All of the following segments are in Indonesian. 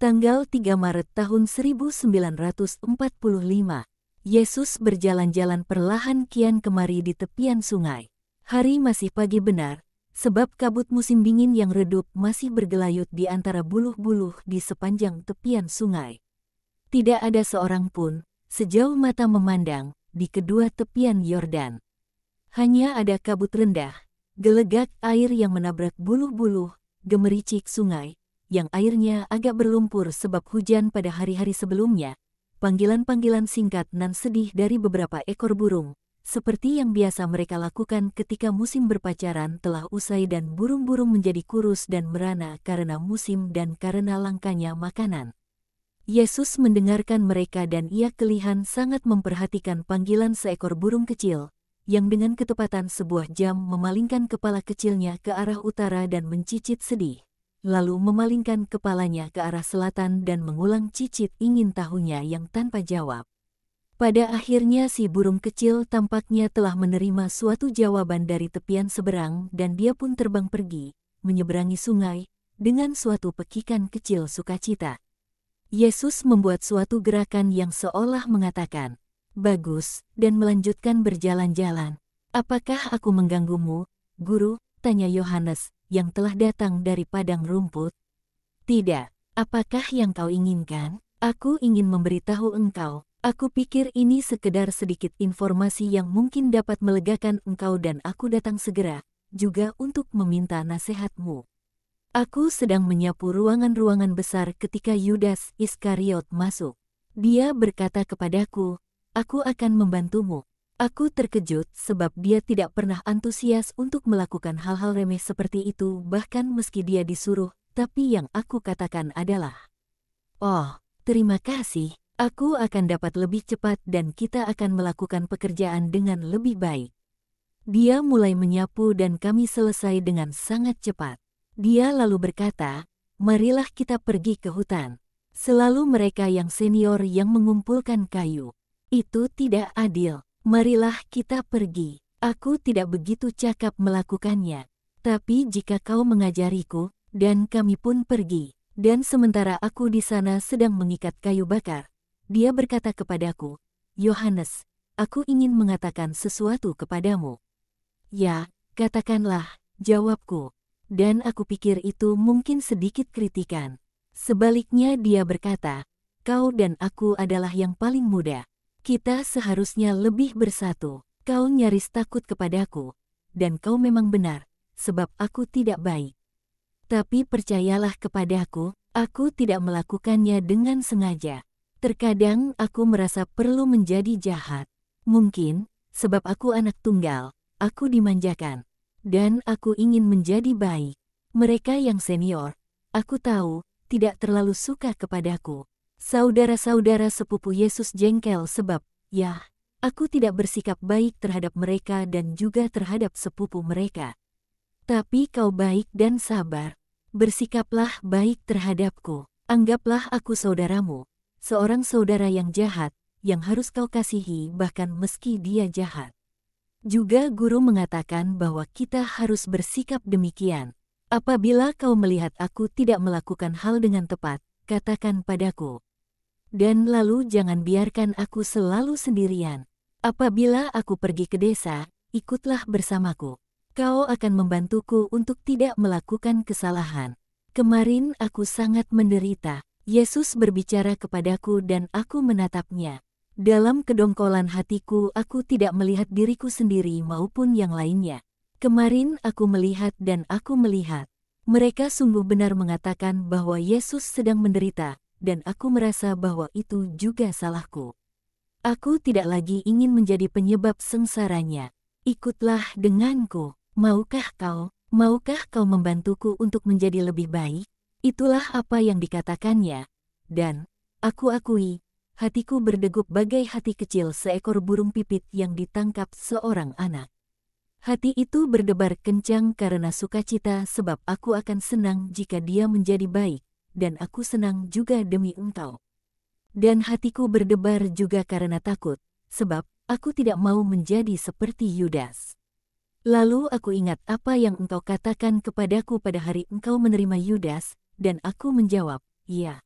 Tanggal 3 Maret tahun 1945, Yesus berjalan-jalan perlahan kian kemari di tepian sungai. Hari masih pagi benar, sebab kabut musim dingin yang redup masih bergelayut di antara buluh-buluh di sepanjang tepian sungai. Tidak ada seorang pun, sejauh mata memandang, di kedua tepian Yordan. Hanya ada kabut rendah, gelegak air yang menabrak buluh-buluh, gemericik sungai, yang airnya agak berlumpur sebab hujan pada hari-hari sebelumnya, panggilan-panggilan singkat nan sedih dari beberapa ekor burung, seperti yang biasa mereka lakukan ketika musim berpacaran telah usai dan burung-burung menjadi kurus dan merana karena musim dan karena langkanya makanan. Yesus mendengarkan mereka dan ia kelihan sangat memperhatikan panggilan seekor burung kecil, yang dengan ketepatan sebuah jam memalingkan kepala kecilnya ke arah utara dan mencicit sedih. Lalu memalingkan kepalanya ke arah selatan dan mengulang cicit ingin tahunya yang tanpa jawab. Pada akhirnya si burung kecil tampaknya telah menerima suatu jawaban dari tepian seberang dan dia pun terbang pergi, menyeberangi sungai, dengan suatu pekikan kecil sukacita. Yesus membuat suatu gerakan yang seolah mengatakan, "Bagus," dan melanjutkan berjalan-jalan. "Apakah aku mengganggumu, Guru?" tanya Yohanes, yang telah datang dari padang rumput. "Tidak, apakah yang kau inginkan? Aku ingin memberitahu engkau. Aku pikir ini sekedar sedikit informasi yang mungkin dapat melegakan engkau dan aku datang segera, juga untuk meminta nasihatmu." Aku sedang menyapu ruangan-ruangan besar ketika Yudas Iskariot masuk. Dia berkata kepadaku, "Aku akan membantumu." Aku terkejut sebab dia tidak pernah antusias untuk melakukan hal-hal remeh seperti itu bahkan meski dia disuruh, tapi yang aku katakan adalah, "Oh, terima kasih, aku akan dapat lebih cepat dan kita akan melakukan pekerjaan dengan lebih baik." Dia mulai menyapu dan kami selesai dengan sangat cepat. Dia lalu berkata, "Marilah kita pergi ke hutan." Selalu mereka yang senior yang mengumpulkan kayu. Itu tidak adil. Marilah kita pergi. Aku tidak begitu cakap melakukannya. Tapi jika kau mengajariku, dan kami pun pergi. Dan sementara aku di sana sedang mengikat kayu bakar, dia berkata kepadaku, "Yohanes, aku ingin mengatakan sesuatu kepadamu." "Ya, katakanlah," jawabku. Dan aku pikir itu mungkin sedikit kritikan. Sebaliknya dia berkata, "Kau dan aku adalah yang paling muda. Kita seharusnya lebih bersatu. Kau nyaris takut kepadaku, dan kau memang benar, sebab aku tidak baik. Tapi percayalah kepadaku, aku tidak melakukannya dengan sengaja. Terkadang aku merasa perlu menjadi jahat. Mungkin, sebab aku anak tunggal, aku dimanjakan. Dan aku ingin menjadi baik. Mereka yang senior, aku tahu, tidak terlalu suka kepadaku. Saudara-saudara sepupu Yesus jengkel sebab, ya, aku tidak bersikap baik terhadap mereka dan juga terhadap sepupu mereka. Tapi kau baik dan sabar. Bersikaplah baik terhadapku. Anggaplah aku saudaramu, seorang saudara yang jahat, yang harus kau kasihi bahkan meski dia jahat. Juga guru mengatakan bahwa kita harus bersikap demikian. Apabila kau melihat aku tidak melakukan hal dengan tepat, katakan padaku. Dan lalu jangan biarkan aku selalu sendirian. Apabila aku pergi ke desa, ikutlah bersamaku. Kau akan membantuku untuk tidak melakukan kesalahan. Kemarin aku sangat menderita. Yesus berbicara kepadaku dan aku menatapnya. Dalam kedongkolan hatiku aku tidak melihat diriku sendiri maupun yang lainnya. Kemarin aku melihat dan aku melihat. Mereka sungguh benar mengatakan bahwa Yesus sedang menderita, dan aku merasa bahwa itu juga salahku. Aku tidak lagi ingin menjadi penyebab sengsaranya. Ikutlah denganku. Maukah kau membantuku untuk menjadi lebih baik? Itulah apa yang dikatakannya. Dan, aku akui, hatiku berdegup bagai hati kecil seekor burung pipit yang ditangkap seorang anak. Hati itu berdebar kencang karena sukacita sebab aku akan senang jika dia menjadi baik. Dan aku senang juga demi engkau. Dan hatiku berdebar juga karena takut, sebab aku tidak mau menjadi seperti Yudas. Lalu aku ingat apa yang engkau katakan kepadaku pada hari engkau menerima Yudas, dan aku menjawab, "Iya."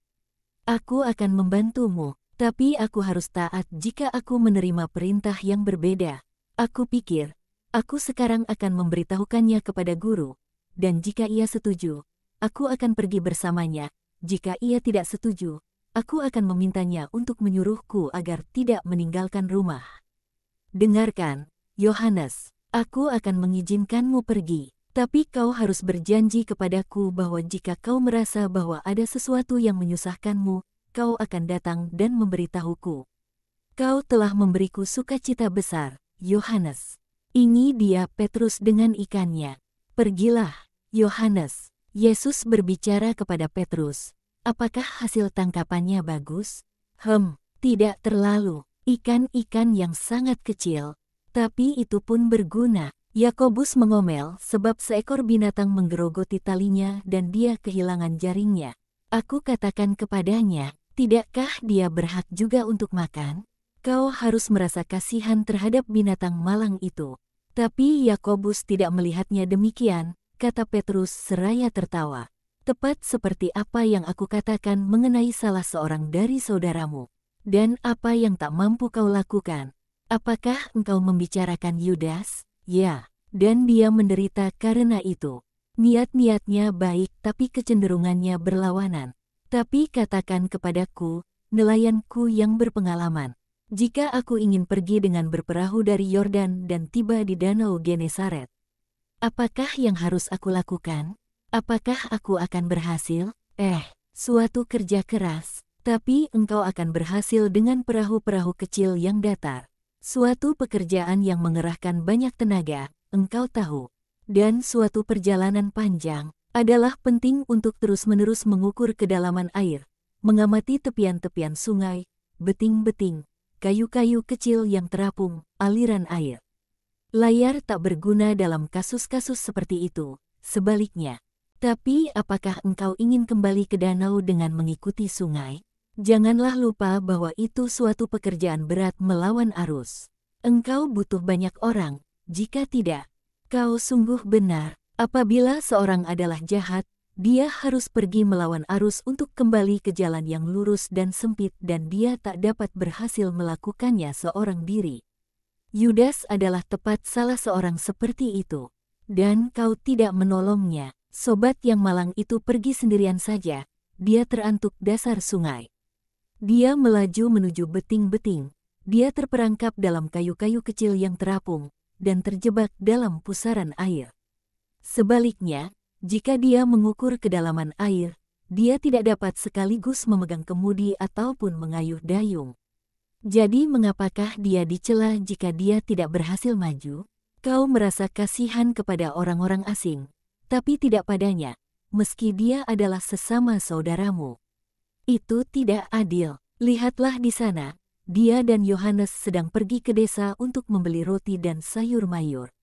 Aku akan membantumu, tapi aku harus taat jika aku menerima perintah yang berbeda. Aku pikir, aku sekarang akan memberitahukannya kepada guru, dan jika ia setuju, aku akan pergi bersamanya. Jika ia tidak setuju, aku akan memintanya untuk menyuruhku agar tidak meninggalkan rumah. Dengarkan, Yohanes, aku akan mengizinkanmu pergi. Tapi kau harus berjanji kepadaku bahwa jika kau merasa bahwa ada sesuatu yang menyusahkanmu, kau akan datang dan memberitahuku. Kau telah memberiku sukacita besar, Yohanes. Ini dia Petrus dengan ikannya. Pergilah, Yohanes. Yesus berbicara kepada Petrus. Apakah hasil tangkapannya bagus? Tidak terlalu. Ikan-ikan yang sangat kecil. Tapi itu pun berguna. Yakobus mengomel sebab seekor binatang menggerogoti talinya dan dia kehilangan jaringnya. Aku katakan kepadanya, tidakkah dia berhak juga untuk makan? Kau harus merasa kasihan terhadap binatang malang itu. Tapi Yakobus tidak melihatnya demikian, kata Petrus seraya tertawa. Tepat seperti apa yang aku katakan mengenai salah seorang dari saudaramu. Dan apa yang tak mampu kau lakukan? Apakah engkau membicarakan Yudas? Ya, dan dia menderita karena itu. Niat-niatnya baik tapi kecenderungannya berlawanan. Tapi katakan kepadaku, nelayanku yang berpengalaman, jika aku ingin pergi dengan berperahu dari Yordan dan tiba di Danau Genesaret, apakah yang harus aku lakukan? Apakah aku akan berhasil? Suatu kerja keras, tapi engkau akan berhasil dengan perahu-perahu kecil yang datar. Suatu pekerjaan yang mengerahkan banyak tenaga, engkau tahu. Dan suatu perjalanan panjang adalah penting untuk terus-menerus mengukur kedalaman air, mengamati tepian-tepian sungai, beting-beting, kayu-kayu kecil yang terapung, aliran air. Layar tak berguna dalam kasus-kasus seperti itu, sebaliknya. Tapi apakah engkau ingin kembali ke danau dengan mengikuti sungai? Janganlah lupa bahwa itu suatu pekerjaan berat melawan arus. Engkau butuh banyak orang, jika tidak, kau sungguh benar. Apabila seorang adalah jahat, dia harus pergi melawan arus untuk kembali ke jalan yang lurus dan sempit dan dia tak dapat berhasil melakukannya seorang diri. Yudas adalah tepat salah seorang seperti itu. Dan kau tidak menolongnya. Sobat yang malang itu pergi sendirian saja, dia terantuk dasar sungai. Dia melaju menuju beting-beting, dia terperangkap dalam kayu-kayu kecil yang terapung, dan terjebak dalam pusaran air. Sebaliknya, jika dia mengukur kedalaman air, dia tidak dapat sekaligus memegang kemudi ataupun mengayuh dayung. Jadi mengapakah dia dicela jika dia tidak berhasil maju? Kau merasa kasihan kepada orang-orang asing, tapi tidak padanya, meski dia adalah sesama saudaramu. Itu tidak adil. Lihatlah di sana, dia dan Yohanes sedang pergi ke desa untuk membeli roti dan sayur mayur.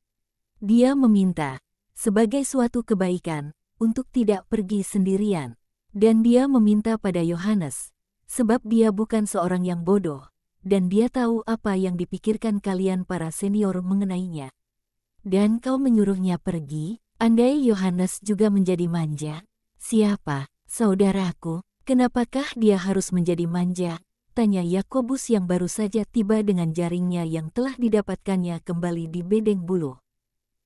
Dia meminta, sebagai suatu kebaikan, untuk tidak pergi sendirian. Dan dia meminta pada Yohanes, sebab dia bukan seorang yang bodoh, dan dia tahu apa yang dipikirkan kalian para senior mengenainya. Dan kau menyuruhnya pergi? Andai Yohanes juga menjadi manja, siapa, saudaraku, kenapakah dia harus menjadi manja? Tanya Yakobus yang baru saja tiba dengan jaringnya yang telah didapatkannya kembali di bedeng buluh.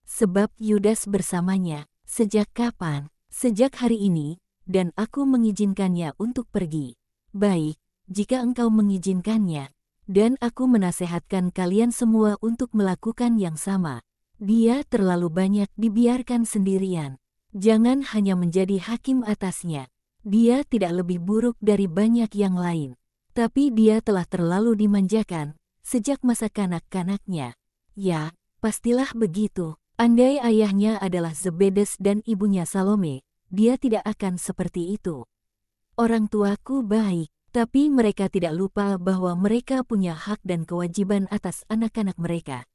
Sebab Yudas bersamanya, sejak kapan? Sejak hari ini, dan aku mengizinkannya untuk pergi. Baik, jika engkau mengizinkannya, dan aku menasehatkan kalian semua untuk melakukan yang sama. Dia terlalu banyak dibiarkan sendirian. Jangan hanya menjadi hakim atasnya. Dia tidak lebih buruk dari banyak yang lain. Tapi dia telah terlalu dimanjakan sejak masa kanak-kanaknya. Ya, pastilah begitu. Andai ayahnya adalah Zebedes dan ibunya Salome, dia tidak akan seperti itu. Orang tuaku baik, tapi mereka tidak lupa bahwa mereka punya hak dan kewajiban atas anak-anak mereka.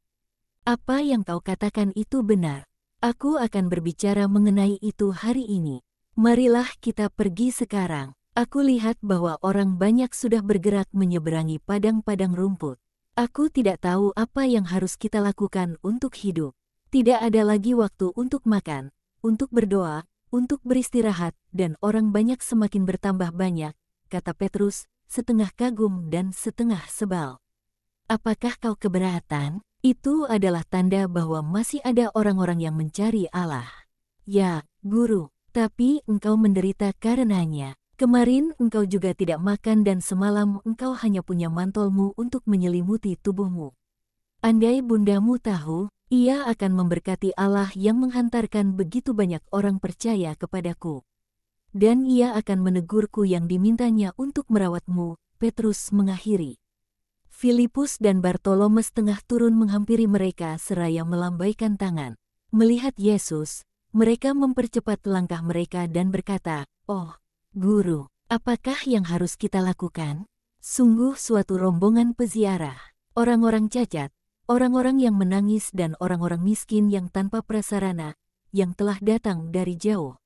Apa yang kau katakan itu benar. Aku akan berbicara mengenai itu hari ini. Marilah kita pergi sekarang. Aku lihat bahwa orang banyak sudah bergerak menyeberangi padang-padang rumput. Aku tidak tahu apa yang harus kita lakukan untuk hidup. Tidak ada lagi waktu untuk makan, untuk berdoa, untuk beristirahat, dan orang banyak semakin bertambah banyak. kata Petrus, setengah kagum dan setengah sebal. Apakah kau keberatan? Itu adalah tanda bahwa masih ada orang-orang yang mencari Allah. Ya, Guru, tapi engkau menderita karenanya. Kemarin engkau juga tidak makan dan semalam engkau hanya punya mantolmu untuk menyelimuti tubuhmu. Andai bundamu tahu, ia akan memberkati Allah yang menghantarkan begitu banyak orang percaya kepadaku. Dan ia akan menegurku yang dimintanya untuk merawatmu, Petrus mengakhiri. Filipus dan Bartolomes tengah turun menghampiri mereka seraya melambaikan tangan. Melihat Yesus, mereka mempercepat langkah mereka dan berkata, "Oh, Guru, apakah yang harus kita lakukan?" Sungguh suatu rombongan peziarah, orang-orang cacat, orang-orang yang menangis dan orang-orang miskin yang tanpa prasarana, yang telah datang dari jauh.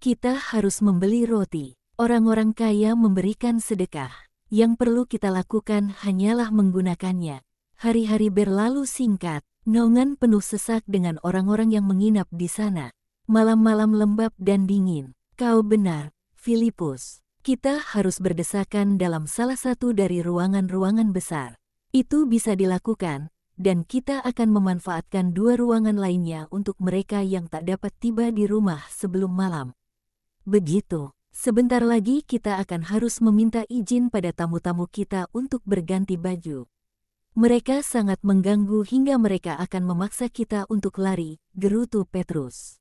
Kita harus membeli roti, orang-orang kaya memberikan sedekah. Yang perlu kita lakukan hanyalah menggunakannya. Hari-hari berlalu singkat, naungan penuh sesak dengan orang-orang yang menginap di sana. Malam-malam lembab dan dingin. Kau benar, Filipus. Kita harus berdesakan dalam salah satu dari ruangan-ruangan besar. Itu bisa dilakukan, dan kita akan memanfaatkan 2 ruangan lainnya untuk mereka yang tak dapat tiba di rumah sebelum malam. Begitu, sebentar lagi kita akan harus meminta izin pada tamu-tamu kita untuk berganti baju. Mereka sangat mengganggu hingga mereka akan memaksa kita untuk lari, gerutu Petrus.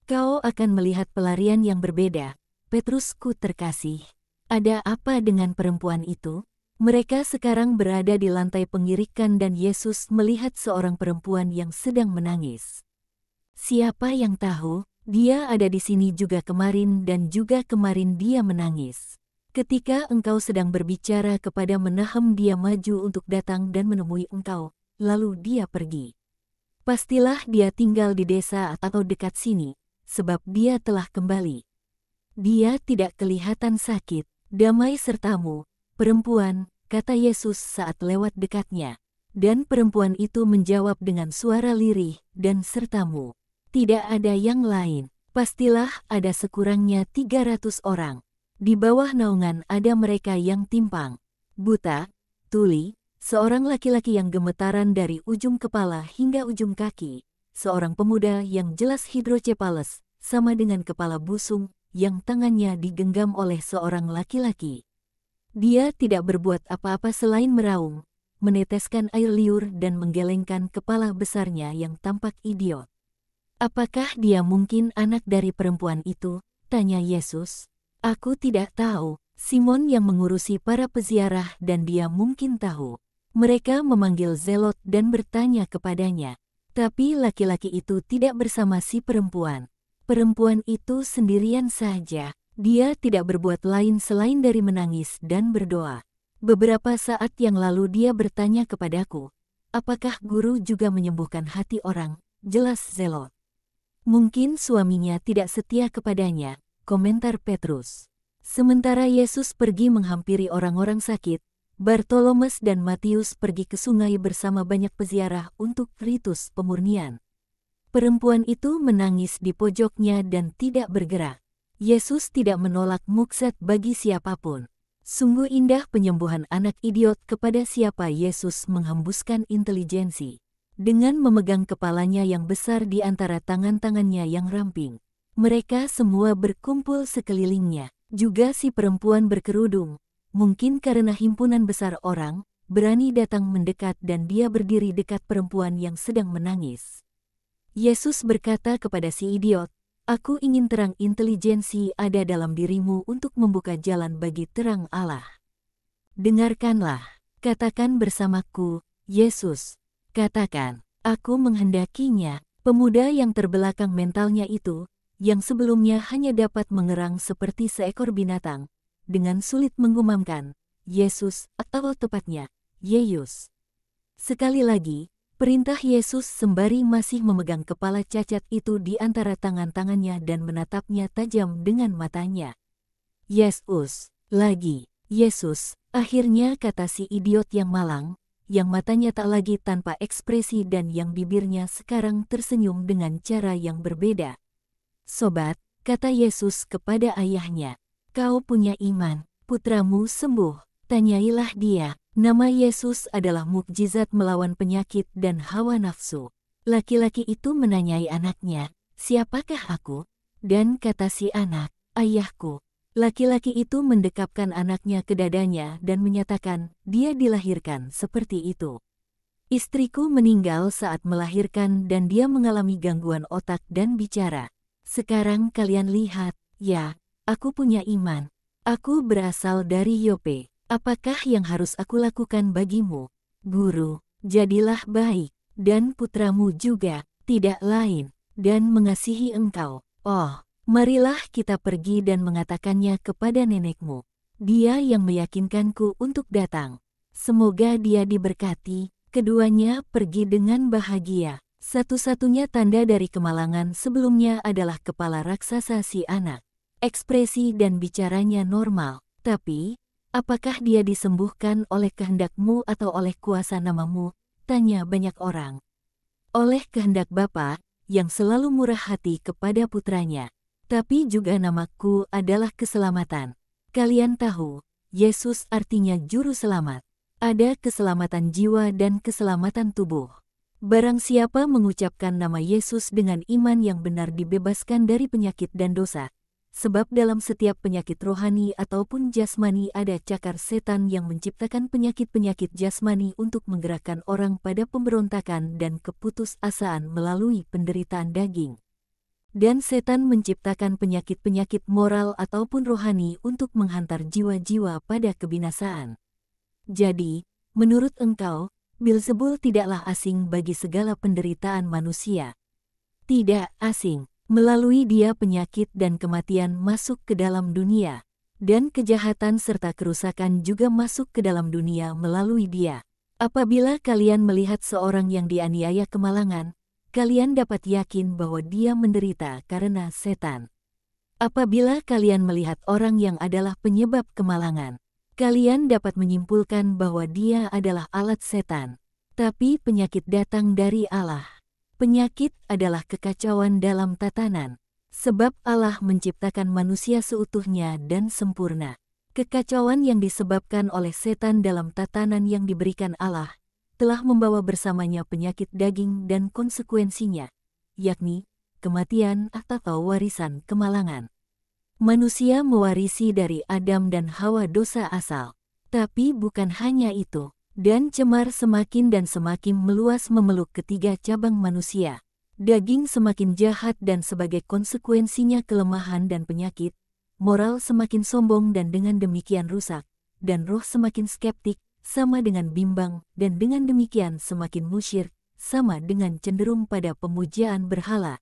Kau akan melihat pelarian yang berbeda, Petrusku terkasih. Ada apa dengan perempuan itu? Mereka sekarang berada di lantai pengirikan dan Yesus melihat seorang perempuan yang sedang menangis. Siapa yang tahu, dia ada di sini juga kemarin dan juga kemarin dia menangis. Ketika engkau sedang berbicara kepada Menahem, dia maju untuk datang dan menemui engkau, lalu dia pergi. Pastilah dia tinggal di desa atau dekat sini, sebab dia telah kembali. Dia tidak kelihatan sakit, damai sertamu, perempuan, kata Yesus saat lewat dekatnya. Dan perempuan itu menjawab dengan suara lirih, dan sertamu. Tidak ada yang lain, pastilah ada sekurangnya 300 orang. Di bawah naungan ada mereka yang timpang, buta, tuli, seorang laki-laki yang gemetaran dari ujung kepala hingga ujung kaki, seorang pemuda yang jelas hidrocephalus, sama dengan kepala busung, yang tangannya digenggam oleh seorang laki-laki. Dia tidak berbuat apa-apa selain meraung, meneteskan air liur dan menggelengkan kepala besarnya yang tampak idiot. Apakah dia mungkin anak dari perempuan itu? Tanya Yesus. Aku tidak tahu. Simon yang mengurusi para peziarah dan dia mungkin tahu. Mereka memanggil Zelot dan bertanya kepadanya. Tapi laki-laki itu tidak bersama si perempuan. Perempuan itu sendirian saja. Dia tidak berbuat lain selain dari menangis dan berdoa. Beberapa saat yang lalu dia bertanya kepadaku, apakah guru juga menyembuhkan hati orang? Jelas Zelot. Mungkin suaminya tidak setia kepadanya, komentar Petrus. Sementara Yesus pergi menghampiri orang-orang sakit, Bartolomes dan Matius pergi ke sungai bersama banyak peziarah untuk ritus pemurnian. Perempuan itu menangis di pojoknya dan tidak bergerak. Yesus tidak menolak mukjizat bagi siapapun. Sungguh indah penyembuhan anak idiot kepada siapa Yesus menghembuskan intelijensi. Dengan memegang kepalanya yang besar di antara tangan-tangannya yang ramping. Mereka semua berkumpul sekelilingnya. Juga si perempuan berkerudung. Mungkin karena himpunan besar orang, berani datang mendekat dan dia berdiri dekat perempuan yang sedang menangis. Yesus berkata kepada si idiot, "Aku ingin terang intelijensi ada dalam dirimu untuk membuka jalan bagi terang Allah. Dengarkanlah, katakan bersamaku, Yesus, katakan, aku menghendakinya." Pemuda yang terbelakang mentalnya itu, yang sebelumnya hanya dapat mengerang seperti seekor binatang, dengan sulit mengumamkan, Yesus, atau tepatnya, Yesus. Sekali lagi, perintah Yesus sembari masih memegang kepala cacat itu di antara tangan-tangannya dan menatapnya tajam dengan matanya. Yesus, lagi, Yesus, akhirnya kata si idiot yang malang, yang matanya tak lagi tanpa ekspresi dan yang bibirnya sekarang tersenyum dengan cara yang berbeda. Sobat, kata Yesus kepada ayahnya, kau punya iman, putramu sembuh. Tanyailah dia. Nama Yesus adalah mukjizat melawan penyakit dan hawa nafsu. Laki-laki itu menanyai anaknya, "Siapakah aku?" Dan kata si anak, "Ayahku." Laki-laki itu mendekapkan anaknya ke dadanya dan menyatakan, dia dilahirkan seperti itu. "Istriku meninggal saat melahirkan dan dia mengalami gangguan otak dan bicara. Sekarang kalian lihat, ya, aku punya iman. Aku berasal dari Yope. Apakah yang harus aku lakukan bagimu, Guru? Jadilah baik, dan putramu juga, tidak lain, dan mengasihi engkau. Oh, marilah kita pergi dan mengatakannya kepada nenekmu. Dia yang meyakinkanku untuk datang. Semoga dia diberkati." Keduanya pergi dengan bahagia. Satu-satunya tanda dari kemalangan sebelumnya adalah kepala raksasa si anak. Ekspresi dan bicaranya normal, tapi apakah dia disembuhkan oleh kehendakmu atau oleh kuasa namamu? Tanya banyak orang. Oleh kehendak Bapa, yang selalu murah hati kepada putranya. Tapi juga namaku adalah keselamatan. Kalian tahu, Yesus artinya juru selamat. Ada keselamatan jiwa dan keselamatan tubuh. Barang siapa mengucapkan nama Yesus dengan iman yang benar dibebaskan dari penyakit dan dosa. Sebab dalam setiap penyakit rohani ataupun jasmani ada cakar setan yang menciptakan penyakit-penyakit jasmani untuk menggerakkan orang pada pemberontakan dan keputusasaan melalui penderitaan daging. Dan setan menciptakan penyakit-penyakit moral ataupun rohani untuk menghantar jiwa-jiwa pada kebinasaan. Jadi, menurut engkau, Beelzebul tidaklah asing bagi segala penderitaan manusia. Tidak asing. Melalui dia penyakit dan kematian masuk ke dalam dunia, dan kejahatan serta kerusakan juga masuk ke dalam dunia melalui dia. Apabila kalian melihat seorang yang dianiaya kemalangan, kalian dapat yakin bahwa dia menderita karena setan. Apabila kalian melihat orang yang adalah penyebab kemalangan, kalian dapat menyimpulkan bahwa dia adalah alat setan. Tapi penyakit datang dari Allah. Penyakit adalah kekacauan dalam tatanan, sebab Allah menciptakan manusia seutuhnya dan sempurna. Kekacauan yang disebabkan oleh setan dalam tatanan yang diberikan Allah, telah membawa bersamanya penyakit daging dan konsekuensinya, yakni kematian atau warisan kemalangan. Manusia mewarisi dari Adam dan Hawa dosa asal, tapi bukan hanya itu. Dan cemar semakin dan semakin meluas memeluk ketiga cabang manusia. Daging semakin jahat dan sebagai konsekuensinya kelemahan dan penyakit. Moral semakin sombong dan dengan demikian rusak. Dan roh semakin skeptik, sama dengan bimbang, dan dengan demikian semakin musyrik, sama dengan cenderung pada pemujaan berhala.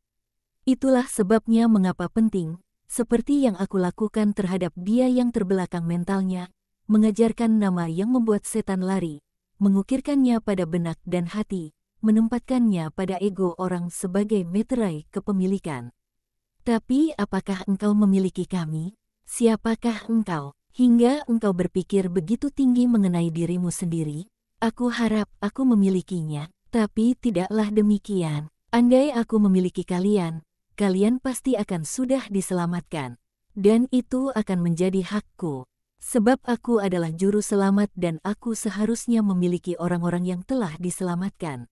Itulah sebabnya mengapa penting, seperti yang aku lakukan terhadap dia yang terbelakang mentalnya, mengajarkan nama yang membuat setan lari, mengukirkannya pada benak dan hati, menempatkannya pada ego orang sebagai meterai kepemilikan. Tapi apakah engkau memiliki kami? Siapakah engkau, hingga engkau berpikir begitu tinggi mengenai dirimu sendiri? Aku harap aku memilikinya, tapi tidaklah demikian. Andai aku memiliki kalian, kalian pasti akan sudah diselamatkan. Dan itu akan menjadi hakku. Sebab aku adalah juru selamat dan aku seharusnya memiliki orang-orang yang telah diselamatkan.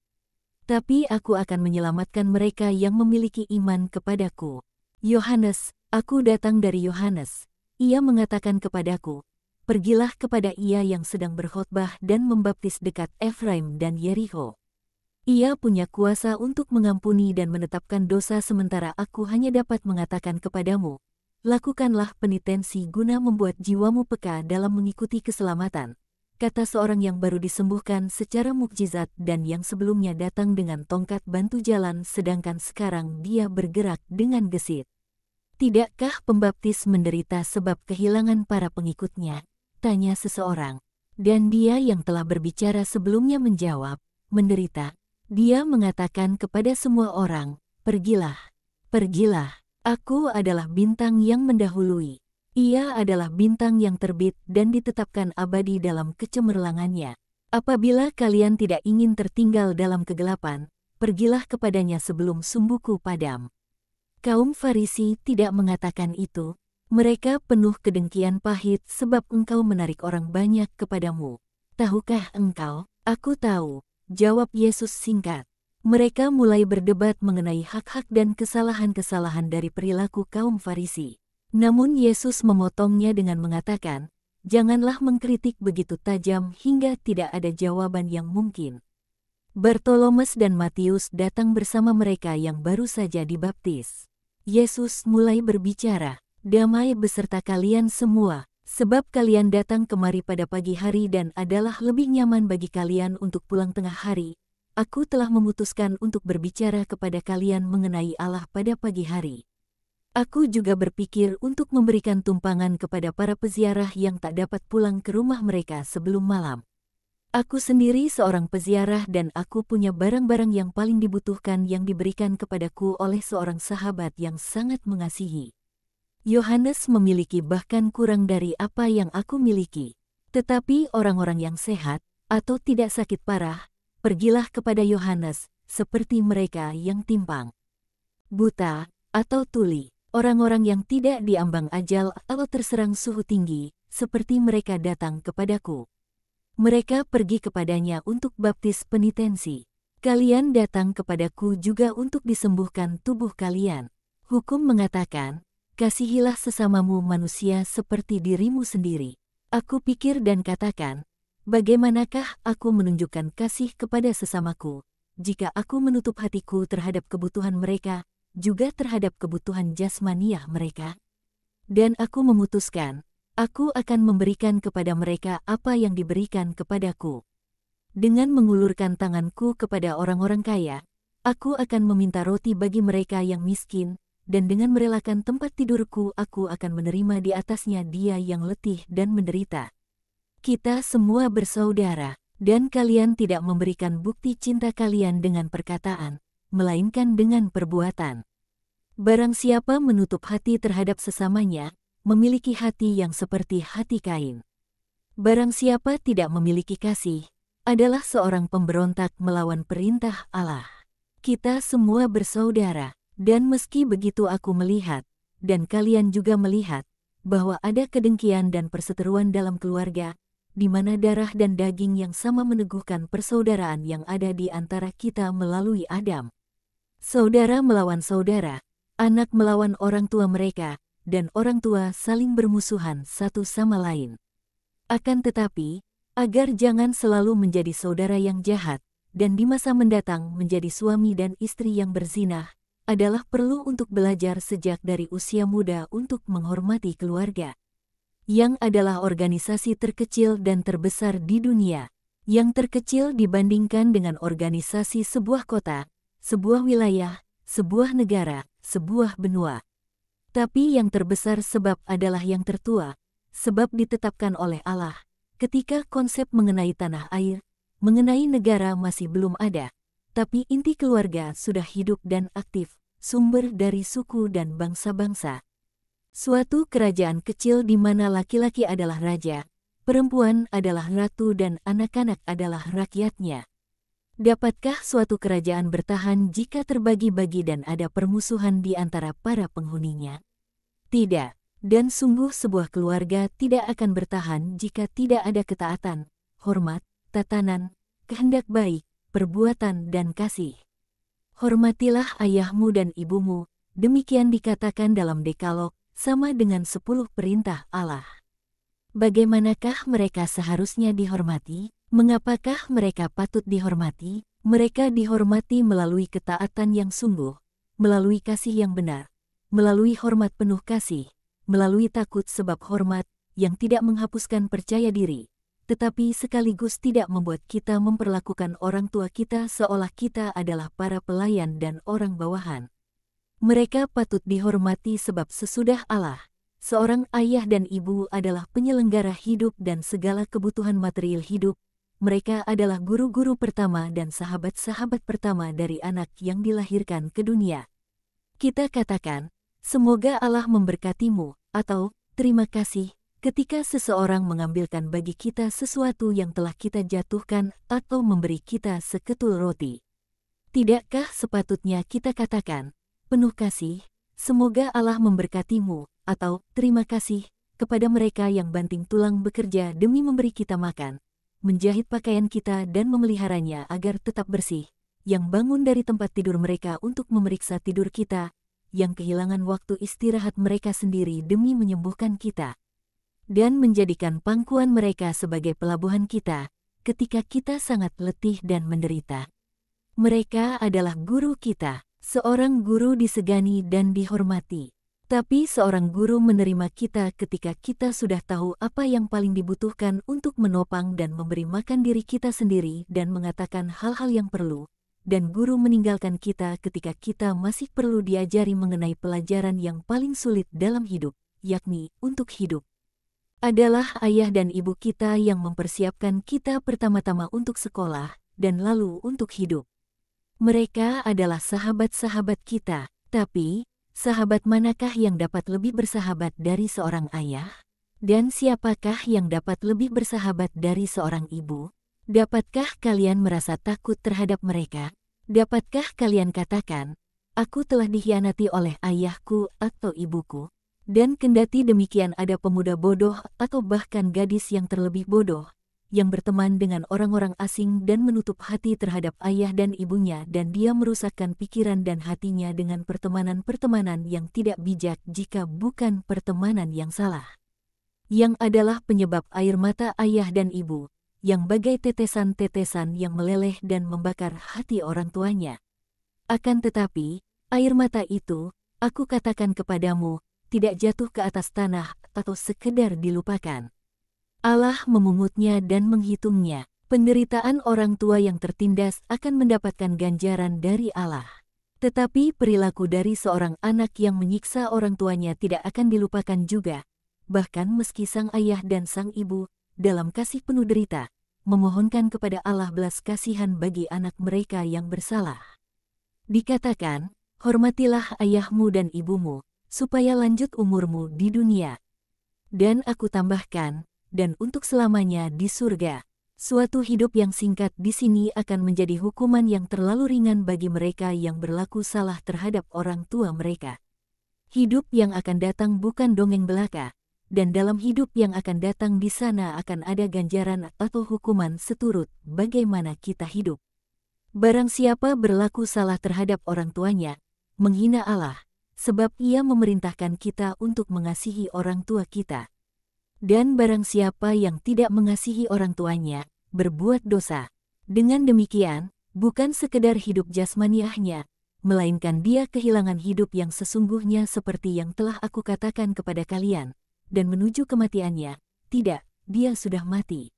Tapi aku akan menyelamatkan mereka yang memiliki iman kepadaku. Yohanes, aku datang dari Yohanes. Ia mengatakan kepadaku, pergilah kepada ia yang sedang berkhotbah dan membaptis dekat Efraim dan Yeriko. Ia punya kuasa untuk mengampuni dan menetapkan dosa sementara aku hanya dapat mengatakan kepadamu, lakukanlah penitensi guna membuat jiwamu peka dalam mengikuti keselamatan, kata seorang yang baru disembuhkan secara mukjizat dan yang sebelumnya datang dengan tongkat bantu jalan sedangkan sekarang dia bergerak dengan gesit. Tidakkah pembaptis menderita sebab kehilangan para pengikutnya? Tanya seseorang. Dan dia yang telah berbicara sebelumnya menjawab, menderita. Dia mengatakan kepada semua orang, pergilah, pergilah. Aku adalah bintang yang mendahului. Ia adalah bintang yang terbit dan ditetapkan abadi dalam kecemerlangannya. Apabila kalian tidak ingin tertinggal dalam kegelapan, pergilah kepadanya sebelum sumbuku padam. Kaum Farisi tidak mengatakan itu. Mereka penuh kedengkian pahit sebab engkau menarik orang banyak kepadamu. Tahukah engkau? Aku tahu, jawab Yesus singkat. Mereka mulai berdebat mengenai hak-hak dan kesalahan-kesalahan dari perilaku kaum Farisi. Namun Yesus memotongnya dengan mengatakan, janganlah mengkritik begitu tajam hingga tidak ada jawaban yang mungkin. Bartolomeus dan Matius datang bersama mereka yang baru saja dibaptis. Yesus mulai berbicara, damai beserta kalian semua, sebab kalian datang kemari pada pagi hari dan adalah lebih nyaman bagi kalian untuk pulang tengah hari. Aku telah memutuskan untuk berbicara kepada kalian mengenai Allah pada pagi hari. Aku juga berpikir untuk memberikan tumpangan kepada para peziarah yang tak dapat pulang ke rumah mereka sebelum malam. Aku sendiri seorang peziarah dan aku punya barang-barang yang paling dibutuhkan yang diberikan kepadaku oleh seorang sahabat yang sangat mengasihi. Yohanes memiliki bahkan kurang dari apa yang aku miliki. Tetapi orang-orang yang sehat atau tidak sakit parah, pergilah kepada Yohanes, seperti mereka yang timpang, buta, atau tuli, orang-orang yang tidak diambang ajal atau terserang suhu tinggi, seperti mereka datang kepadaku. Mereka pergi kepadanya untuk baptis penitensi. Kalian datang kepadaku juga untuk disembuhkan tubuh kalian. Hukum mengatakan, kasihilah sesamamu manusia seperti dirimu sendiri. Aku pikir dan katakan, bagaimanakah aku menunjukkan kasih kepada sesamaku, jika aku menutup hatiku terhadap kebutuhan mereka, juga terhadap kebutuhan jasmaniah mereka? Dan aku memutuskan, aku akan memberikan kepada mereka apa yang diberikan kepadaku. Dengan mengulurkan tanganku kepada orang-orang kaya, aku akan meminta roti bagi mereka yang miskin, dan dengan merelakan tempat tidurku aku akan menerima di atasnya dia yang letih dan menderita. Kita semua bersaudara, dan kalian tidak memberikan bukti cinta kalian dengan perkataan, melainkan dengan perbuatan. Barang siapa menutup hati terhadap sesamanya, memiliki hati yang seperti hati Kain. Barang siapa tidak memiliki kasih, adalah seorang pemberontak melawan perintah Allah. Kita semua bersaudara, dan meski begitu aku melihat, dan kalian juga melihat, bahwa ada kedengkian dan perseteruan dalam keluarga, di mana darah dan daging yang sama meneguhkan persaudaraan yang ada di antara kita melalui Adam. Saudara melawan saudara, anak melawan orang tua mereka, dan orang tua saling bermusuhan satu sama lain. Akan tetapi, agar jangan selalu menjadi saudara yang jahat, dan di masa mendatang menjadi suami dan istri yang berzinah, adalah perlu untuk belajar sejak dari usia muda untuk menghormati keluarga, yang adalah organisasi terkecil dan terbesar di dunia, yang terkecil dibandingkan dengan organisasi sebuah kota, sebuah wilayah, sebuah negara, sebuah benua. Tapi yang terbesar sebab adalah yang tertua, sebab ditetapkan oleh Allah, ketika konsep mengenai tanah air, mengenai negara masih belum ada, tapi inti keluarga sudah hidup dan aktif, sumber dari suku dan bangsa-bangsa. Suatu kerajaan kecil di mana laki-laki adalah raja, perempuan adalah ratu dan anak-anak adalah rakyatnya. Dapatkah suatu kerajaan bertahan jika terbagi-bagi dan ada permusuhan di antara para penghuninya? Tidak, dan sungguh sebuah keluarga tidak akan bertahan jika tidak ada ketaatan, hormat, tatanan, kehendak baik, perbuatan dan kasih. Hormatilah ayahmu dan ibumu, demikian dikatakan dalam Dekalog, sama dengan 10 perintah Allah. Bagaimanakah mereka seharusnya dihormati? Mengapakah mereka patut dihormati? Mereka dihormati melalui ketaatan yang sungguh, melalui kasih yang benar, melalui hormat penuh kasih, melalui takut sebab hormat, yang tidak menghapuskan percaya diri, tetapi sekaligus tidak membuat kita memperlakukan orang tua kita seolah kita adalah para pelayan dan orang bawahan. Mereka patut dihormati sebab sesudah Allah, seorang ayah dan ibu adalah penyelenggara hidup dan segala kebutuhan material hidup. Mereka adalah guru-guru pertama dan sahabat-sahabat pertama dari anak yang dilahirkan ke dunia. Kita katakan, semoga Allah memberkatimu, atau terima kasih, ketika seseorang mengambilkan bagi kita sesuatu yang telah kita jatuhkan atau memberi kita seketul roti. Tidakkah sepatutnya kita katakan, penuh kasih, Semoga Allah memberkatimu, atau terima kasih, kepada mereka yang banting tulang bekerja demi memberi kita makan, menjahit pakaian kita dan memeliharanya agar tetap bersih, yang bangun dari tempat tidur mereka untuk memeriksa tidur kita, yang kehilangan waktu istirahat mereka sendiri demi menyembuhkan kita, dan menjadikan pangkuan mereka sebagai pelabuhan kita, ketika kita sangat letih dan menderita. Mereka adalah guru kita. Seorang guru disegani dan dihormati. Tapi seorang guru menerima kita ketika kita sudah tahu apa yang paling dibutuhkan untuk menopang dan memberi makan diri kita sendiri dan mengatakan hal-hal yang perlu. Dan guru meninggalkan kita ketika kita masih perlu diajari mengenai pelajaran yang paling sulit dalam hidup, yakni untuk hidup. Adalah ayah dan ibu kita yang mempersiapkan kita pertama-tama untuk sekolah dan lalu untuk hidup. Mereka adalah sahabat-sahabat kita, tapi sahabat manakah yang dapat lebih bersahabat dari seorang ayah? Dan siapakah yang dapat lebih bersahabat dari seorang ibu? Dapatkah kalian merasa takut terhadap mereka? Dapatkah kalian katakan, "Aku telah dikhianati oleh ayahku atau ibuku"? Dan kendati demikian ada pemuda bodoh atau bahkan gadis yang terlebih bodoh, yang berteman dengan orang-orang asing dan menutup hati terhadap ayah dan ibunya, dan dia merusakkan pikiran dan hatinya dengan pertemanan-pertemanan yang tidak bijak jika bukan pertemanan yang salah. Yang adalah penyebab air mata ayah dan ibu, yang bagai tetesan-tetesan yang meleleh dan membakar hati orang tuanya. Akan tetapi, air mata itu, aku katakan kepadamu, tidak jatuh ke atas tanah atau sekedar dilupakan. Allah memungutnya dan menghitungnya. Penderitaan orang tua yang tertindas akan mendapatkan ganjaran dari Allah. Tetapi perilaku dari seorang anak yang menyiksa orang tuanya tidak akan dilupakan juga. Bahkan meski sang ayah dan sang ibu, dalam kasih penuh derita, memohonkan kepada Allah belas kasihan bagi anak mereka yang bersalah. Dikatakan, hormatilah ayahmu dan ibumu, supaya lanjut umurmu di dunia. Dan aku tambahkan, dan untuk selamanya di surga. Suatu hidup yang singkat di sini akan menjadi hukuman yang terlalu ringan bagi mereka yang berlaku salah terhadap orang tua mereka. Hidup yang akan datang bukan dongeng belaka, dan dalam hidup yang akan datang di sana akan ada ganjaran atau hukuman seturut bagaimana kita hidup. Barang siapa berlaku salah terhadap orang tuanya, menghina Allah, sebab ia memerintahkan kita untuk mengasihi orang tua kita. Dan barang siapa yang tidak mengasihi orang tuanya, berbuat dosa. Dengan demikian, bukan sekedar hidup jasmaniahnya, melainkan dia kehilangan hidup yang sesungguhnya seperti yang telah aku katakan kepada kalian, dan menuju kematiannya, tidak, dia sudah mati.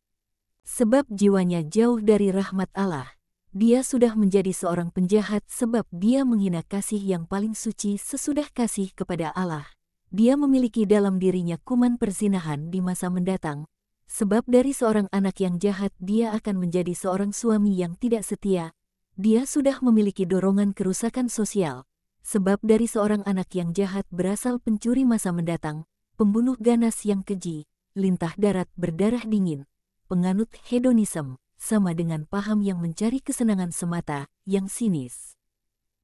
Sebab jiwanya jauh dari rahmat Allah, dia sudah menjadi seorang penjahat sebab dia menghina kasih yang paling suci sesudah kasih kepada Allah. Dia memiliki dalam dirinya kuman perzinahan di masa mendatang, sebab dari seorang anak yang jahat dia akan menjadi seorang suami yang tidak setia. Dia sudah memiliki dorongan kerusakan sosial, sebab dari seorang anak yang jahat berasal pencuri masa mendatang, pembunuh ganas yang keji, lintah darat berdarah dingin, penganut hedonisme, sama dengan paham yang mencari kesenangan semata, yang sinis.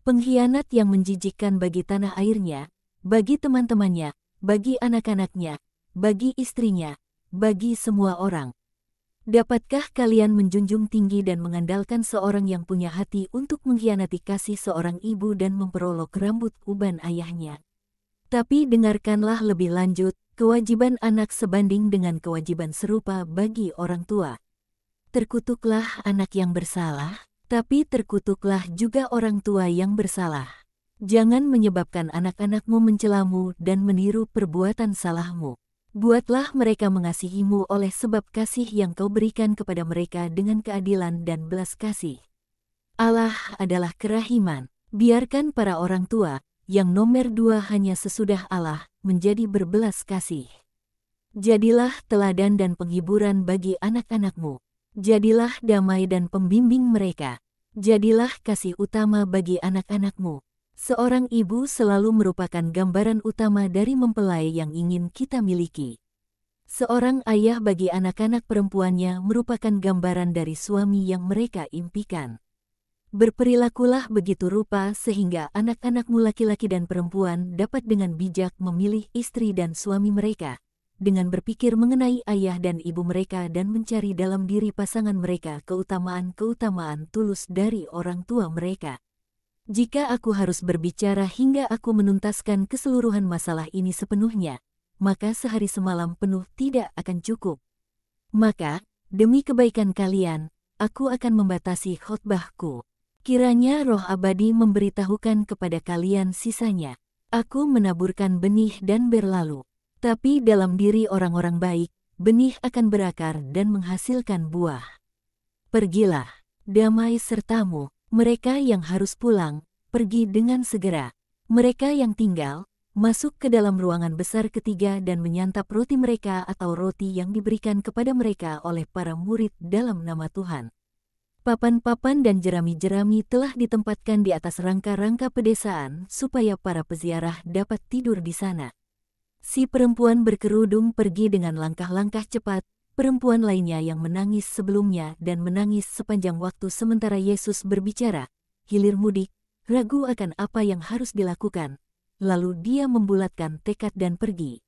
Pengkhianat yang menjijikkan bagi tanah airnya, bagi teman-temannya, bagi anak-anaknya, bagi istrinya, bagi semua orang. Dapatkah kalian menjunjung tinggi dan mengandalkan seorang yang punya hati untuk mengkhianati kasih seorang ibu dan memperolok rambut uban ayahnya? Tapi dengarkanlah lebih lanjut, kewajiban anak sebanding dengan kewajiban serupa bagi orang tua. Terkutuklah anak yang bersalah, tapi terkutuklah juga orang tua yang bersalah. Jangan menyebabkan anak-anakmu mencelamu dan meniru perbuatan salahmu. Buatlah mereka mengasihimu oleh sebab kasih yang kau berikan kepada mereka dengan keadilan dan belas kasih. Allah adalah kerahiman. Biarkan para orang tua, yang nomor 2 hanya sesudah Allah, menjadi berbelas kasih. Jadilah teladan dan penghiburan bagi anak-anakmu. Jadilah damai dan pembimbing mereka. Jadilah kasih utama bagi anak-anakmu. Seorang ibu selalu merupakan gambaran utama dari mempelai yang ingin kita miliki. Seorang ayah bagi anak-anak perempuannya merupakan gambaran dari suami yang mereka impikan. Berperilakulah begitu rupa sehingga anak-anakmu laki-laki dan perempuan dapat dengan bijak memilih istri dan suami mereka, dengan berpikir mengenai ayah dan ibu mereka dan mencari dalam diri pasangan mereka keutamaan-keutamaan tulus dari orang tua mereka. Jika aku harus berbicara hingga aku menuntaskan keseluruhan masalah ini sepenuhnya, maka sehari semalam penuh tidak akan cukup. Maka, demi kebaikan kalian, aku akan membatasi khotbahku. Kiranya Roh Abadi memberitahukan kepada kalian sisanya. Aku menaburkan benih dan berlalu. Tapi dalam diri orang-orang baik, benih akan berakar dan menghasilkan buah. Pergilah, damai sertamu, mereka yang harus pulang, pergi dengan segera. Mereka yang tinggal, masuk ke dalam ruangan besar ketiga dan menyantap roti mereka atau roti yang diberikan kepada mereka oleh para murid dalam nama Tuhan. Papan-papan dan jerami-jerami telah ditempatkan di atas rangka-rangka pedesaan supaya para peziarah dapat tidur di sana. Si perempuan berkerudung pergi dengan langkah-langkah cepat, perempuan lainnya yang menangis sebelumnya dan menangis sepanjang waktu sementara Yesus berbicara, hilir mudik, ragu akan apa yang harus dilakukan. Lalu dia membulatkan tekad dan pergi.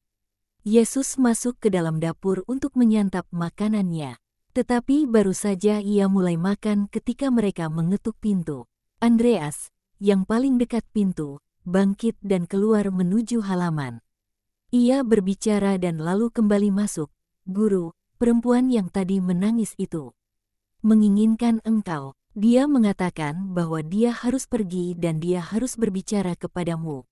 Yesus masuk ke dalam dapur untuk menyantap makanannya. Tetapi baru saja ia mulai makan ketika mereka mengetuk pintu. Andreas, yang paling dekat pintu, bangkit dan keluar menuju halaman. Ia berbicara dan lalu kembali masuk. Guru, perempuan yang tadi menangis itu menginginkan engkau. Dia mengatakan bahwa dia harus pergi dan dia harus berbicara kepadamu.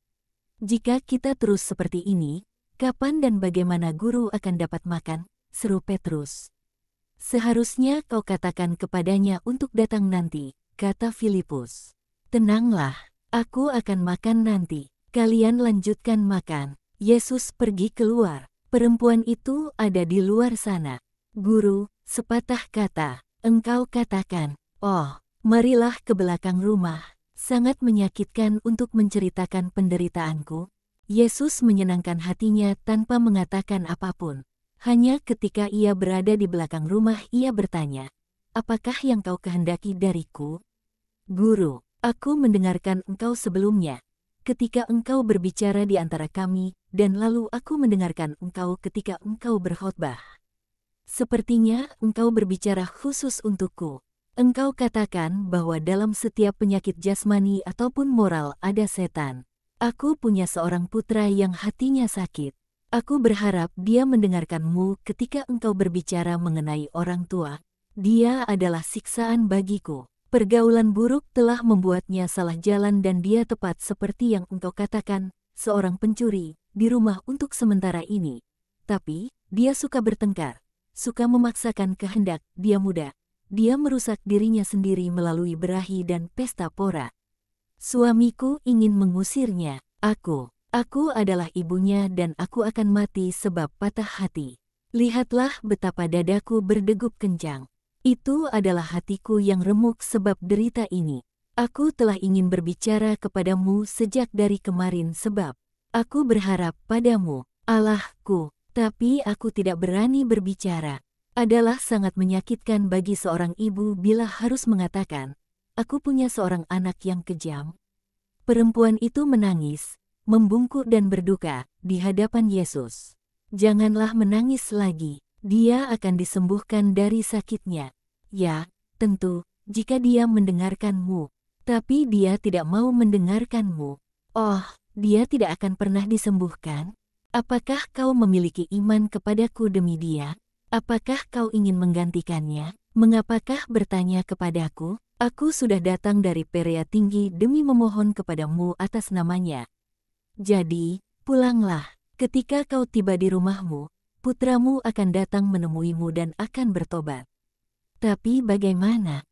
Jika kita terus seperti ini, kapan dan bagaimana guru akan dapat makan? Seru Petrus. Seharusnya kau katakan kepadanya untuk datang nanti, kata Filipus. Tenanglah, aku akan makan nanti. Kalian lanjutkan makan. Yesus pergi keluar. Perempuan itu ada di luar sana. Guru, sepatah kata, engkau katakan, oh, marilah ke belakang rumah. Sangat menyakitkan untuk menceritakan penderitaanku. Yesus menyenangkan hatinya tanpa mengatakan apapun. Hanya ketika ia berada di belakang rumah ia bertanya, apakah yang kau kehendaki dariku? Guru, aku mendengarkan engkau sebelumnya, ketika engkau berbicara di antara kami, dan lalu aku mendengarkan engkau ketika engkau berkhotbah. Sepertinya engkau berbicara khusus untukku. Engkau katakan bahwa dalam setiap penyakit jasmani ataupun moral ada setan. Aku punya seorang putra yang hatinya sakit. Aku berharap dia mendengarkanmu ketika engkau berbicara mengenai orang tua. Dia adalah siksaan bagiku. Pergaulan buruk telah membuatnya salah jalan dan dia tepat seperti yang engkau katakan, seorang pencuri, di rumah untuk sementara ini. Tapi, dia suka bertengkar, suka memaksakan kehendak, dia muda. Dia merusak dirinya sendiri melalui berahi dan pesta pora. Suamiku ingin mengusirnya, Aku adalah ibunya dan aku akan mati sebab patah hati. Lihatlah betapa dadaku berdegup kencang. Itu adalah hatiku yang remuk sebab derita ini. Aku telah ingin berbicara kepadamu sejak dari kemarin sebab aku berharap padamu, Allahku, tapi aku tidak berani berbicara. Adalah sangat menyakitkan bagi seorang ibu bila harus mengatakan, aku punya seorang anak yang kejam. Perempuan itu menangis, membungkuk dan berduka di hadapan Yesus. Janganlah menangis lagi, dia akan disembuhkan dari sakitnya. Ya, tentu, jika dia mendengarkanmu, tapi dia tidak mau mendengarkanmu. Oh, dia tidak akan pernah disembuhkan. Apakah kau memiliki iman kepadaku demi dia? Apakah kau ingin menggantikannya? Mengapakah bertanya kepadaku? Aku sudah datang dari Perea tinggi demi memohon kepadamu atas namanya. Jadi, pulanglah. Ketika kau tiba di rumahmu, putramu akan datang menemuimu dan akan bertobat. Tapi bagaimana?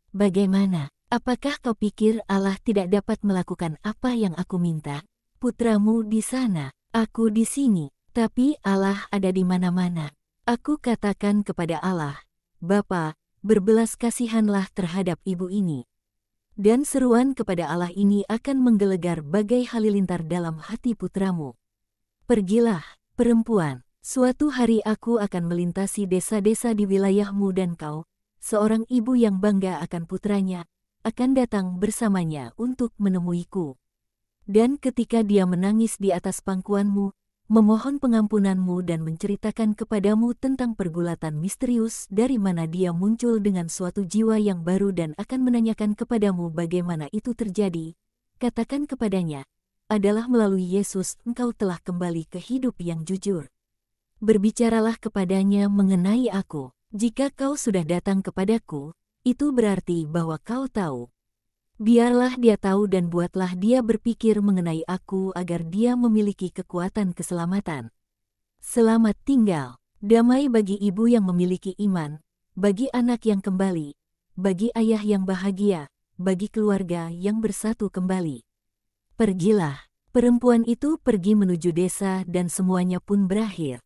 Apakah kau pikir Allah tidak dapat melakukan apa yang aku minta? Putramu di sana, aku di sini, tapi Allah ada di mana-mana. Aku katakan kepada Allah, Bapa, berbelas kasihanlah terhadap ibu ini. Dan seruan kepada Allah ini akan menggelegar bagai halilintar dalam hati putramu. Pergilah, perempuan, suatu hari aku akan melintasi desa-desa di wilayahmu dan kau, seorang ibu yang bangga akan putranya, akan datang bersamanya untuk menemuiku. Dan ketika dia menangis di atas pangkuanmu, memohon pengampunanmu dan menceritakan kepadamu tentang pergulatan misterius dari mana dia muncul dengan suatu jiwa yang baru dan akan menanyakan kepadamu bagaimana itu terjadi, katakan kepadanya, adalah melalui Yesus engkau telah kembali ke hidup yang jujur. Berbicaralah kepadanya mengenai aku. Jika kau sudah datang kepadaku, itu berarti bahwa kau tahu. Biarlah dia tahu dan buatlah dia berpikir mengenai aku agar dia memiliki kekuatan keselamatan. Selamat tinggal, damai bagi ibu yang memiliki iman, bagi anak yang kembali, bagi ayah yang bahagia, bagi keluarga yang bersatu kembali. Pergilah, perempuan itu pergi menuju desa dan semuanya pun berakhir.